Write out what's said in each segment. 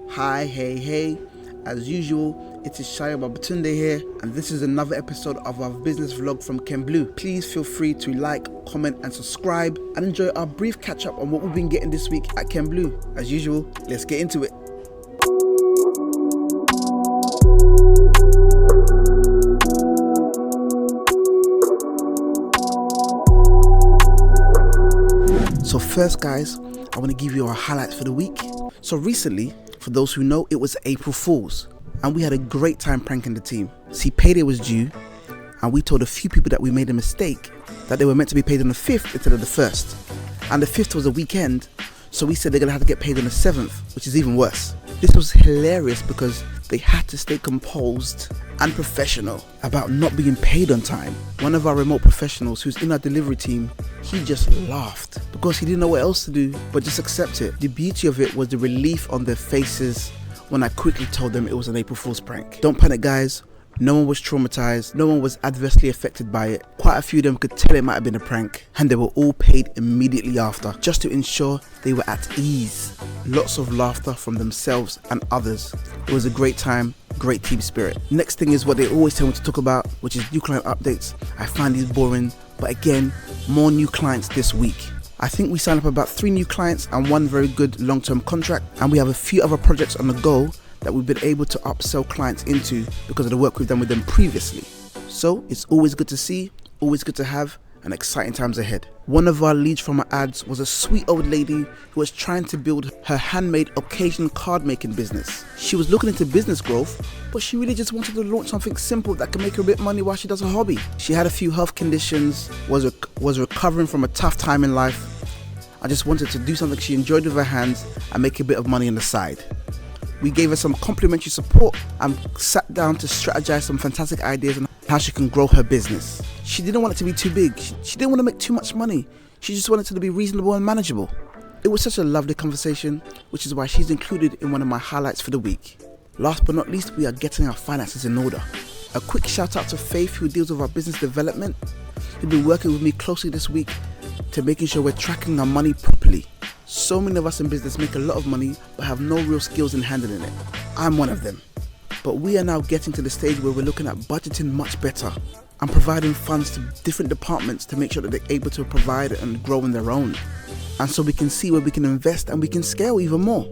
Hi, hey. As usual, it is Shayo Babatunde here, and this is another episode of our business vlog from Ken Blue. Please feel free to like, comment, and subscribe, and enjoy our brief catch up on what we've been getting this week at Ken Blue. As usual, let's get into it. So first, guys, I want to give you our highlights for the week. So recently, for those who know, it was April Fool's, and we had a great time pranking the team. See, payday was due, and we told a few people that we made a mistake, that they were meant to be paid on the 5th instead of the 1st. And the 5th was a weekend, so we said they're going to have to get paid on the 7th, which is even worse. This was hilarious because they had to stay composed and professional about not being paid on time. One of our remote professionals who's in our delivery team, he just laughed because he didn't know what else to do but just accept it. The beauty of it was the relief on their faces when I quickly told them it was an April Fool's prank. Don't panic, guys. No one was traumatized, no one was adversely affected by it. Quite a few of them could tell it might have been a prank, and they were all paid immediately after, just to ensure they were at ease. Lots of laughter from themselves and others. It was a great time, great team spirit. Next thing is what they always tell me to talk about, which is new client updates. I find these boring, but again, more new clients this week. I think we signed up about 3 new clients and 1 very good long-term contract, and we have a few other projects on the go that we've been able to upsell clients into because of the work we've done with them previously. So it's always good to see, always good to have, and exciting times ahead. One of our leads from our ads was a sweet old lady who was trying to build her handmade occasion card making business. She was looking into business growth, but she really just wanted to launch something simple that can make her a bit of money while she does a hobby. She had a few health conditions, was recovering from a tough time in life. I just wanted to do something she enjoyed with her hands and make a bit of money on the side. We gave her some complimentary support and sat down to strategize some fantastic ideas on how she can grow her business. She didn't want it to be too big. She didn't want to make too much money. She just wanted it to be reasonable and manageable. It was such a lovely conversation, which is why she's included in one of my highlights for the week. Last but not least, we are getting our finances in order. A quick shout out to Faith, who deals with our business development, who's been working with me closely this week to making sure we're tracking our money properly. So many of us in business make a lot of money but have no real skills in handling it. I'm one of them. But we are now getting to the stage where we're looking at budgeting much better and providing funds to different departments to make sure that they're able to provide and grow on their own. And so we can see where we can invest and we can scale even more.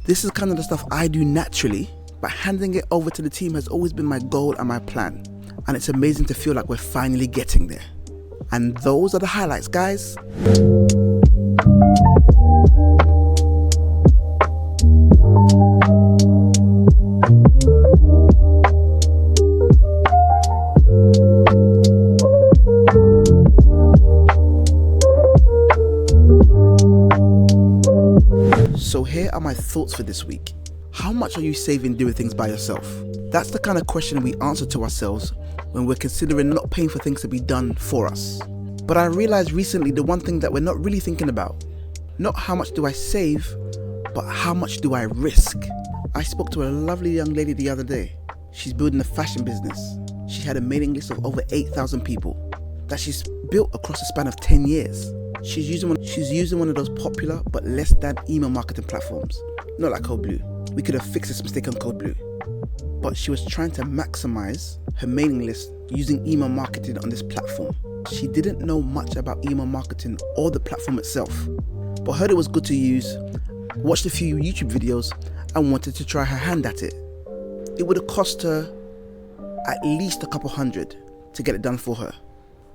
This is kind of the stuff I do naturally, but handing it over to the team has always been my goal and my plan. And it's amazing to feel like we're finally getting there. And those are the highlights, guys. So here are my thoughts for this week. How much are you saving doing things by yourself? That's the kind of question we answer to ourselves when we're considering not paying for things to be done for us. But I realized recently the one thing that we're not really thinking about, not how much do I save, but how much do I risk? I spoke to a lovely young lady the other day. She's building a fashion business. She had a mailing list of over 8,000 people that she's built across a span of 10 years. She's using one of those popular but less than email marketing platforms, not like Codeblue. We could have fixed this mistake on Codeblue. But she was trying to maximize her mailing list using email marketing on this platform. She didn't know much about email marketing or the platform itself, but heard it was good to use, watched a few YouTube videos, and wanted to try her hand at it. It would have cost her at least a couple hundred to get it done for her.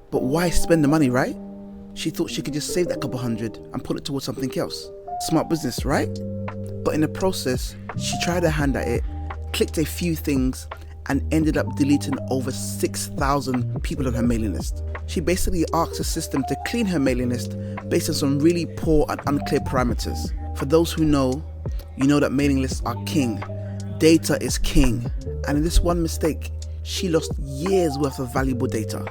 But why spend the money, right? She thought she could just save that couple hundred and put it towards something else. Smart business, right? But in the process, she tried her hand at it, clicked a few things, and ended up deleting over 6,000 people on her mailing list. She basically asked the system to clean her mailing list based on some really poor and unclear parameters. For those who know, you know that mailing lists are king. Data is king. And in this one mistake, she lost years worth of valuable data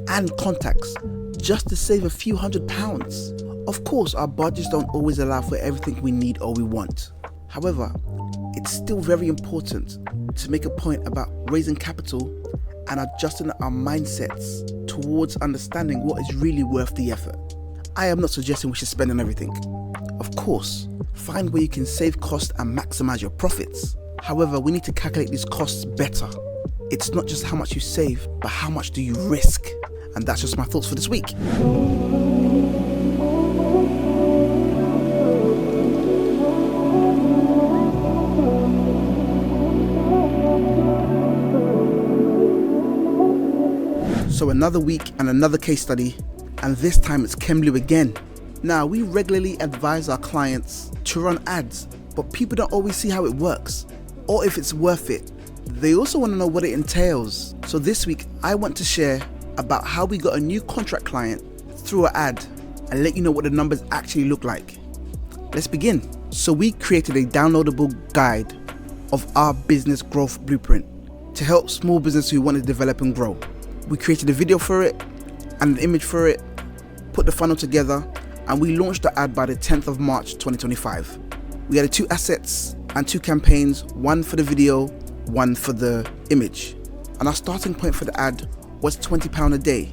and contacts just to save a few £100s. Of course, our budgets don't always allow for everything we need or we want. However, it's still very important to make a point about raising capital and adjusting our mindsets towards understanding what is really worth the effort. I am not suggesting we should spend on everything. Of course, find where you can save costs and maximize your profits. However, we need to calculate these costs better. It's not just how much you save, but how much do you risk? And that's just my thoughts for this week. So another week and another case study, and this time it's Chemblue again. Now, we regularly advise our clients to run ads, but people don't always see how it works or if it's worth it. They also want to know what it entails. So this week, I want to share about how we got a new contract client through an ad and let you know what the numbers actually look like. Let's begin. So we created a downloadable guide of our business growth blueprint to help small businesses who want to develop and grow. We created a video for it and an image for it, put the funnel together, and we launched the ad by the 10th of March 2025. We had 2 assets and 2 campaigns, one for the video, one for the image. And our starting point for the ad was £20 a day,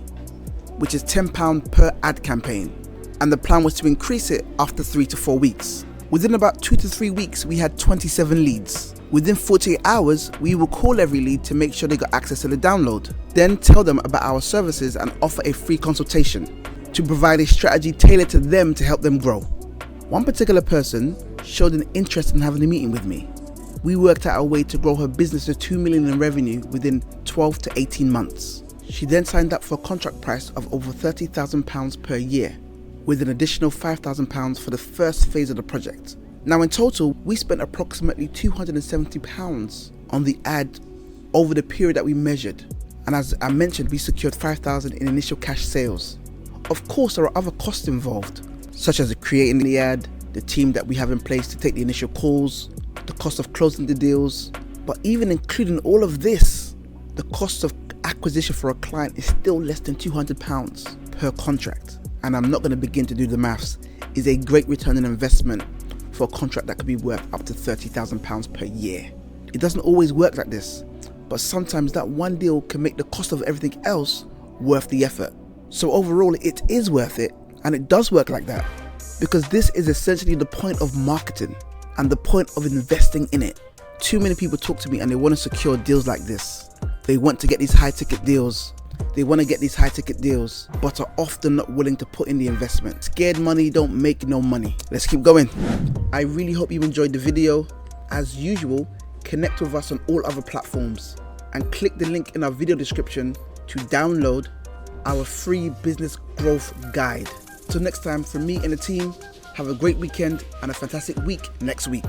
which is £10 per ad campaign. And the plan was to increase it after 3 to 4 weeks. Within about 2 to 3 weeks, we had 27 leads. Within 48 hours, we will call every lead to make sure they got access to the download. Then tell them about our services and offer a free consultation to provide a strategy tailored to them to help them grow. One particular person showed an interest in having a meeting with me. We worked out a way to grow her business to 2 million in revenue within 12 to 18 months. She then signed up for a contract price of over £30,000 per year, with an additional £5,000 for the first phase of the project. Now in total, we spent approximately £270 on the ad over the period that we measured. And as I mentioned, we secured £5,000 in initial cash sales. Of course, there are other costs involved, such as creating the ad, the team that we have in place to take the initial calls, the cost of closing the deals. But even including all of this, the cost of acquisition for a client is still less than £200 per contract. And I'm not going to begin to do the maths. It's a great return on investment for a contract that could be worth up to £30,000 per year. It doesn't always work like this, but sometimes that one deal can make the cost of everything else worth the effort. So overall, it is worth it, and it does work like that, because this is essentially the point of marketing and the point of investing in it. Too many people talk to me and they want to secure deals like this. They want to get these high ticket deals. But are often not willing to put in the investment. Scared money don't make no money. Let's keep going. I really hope you enjoyed the video. As usual, connect with us on all other platforms and click the link in our video description to download our free business growth guide. Till next time, from me and the team, have a great weekend and a fantastic week next week.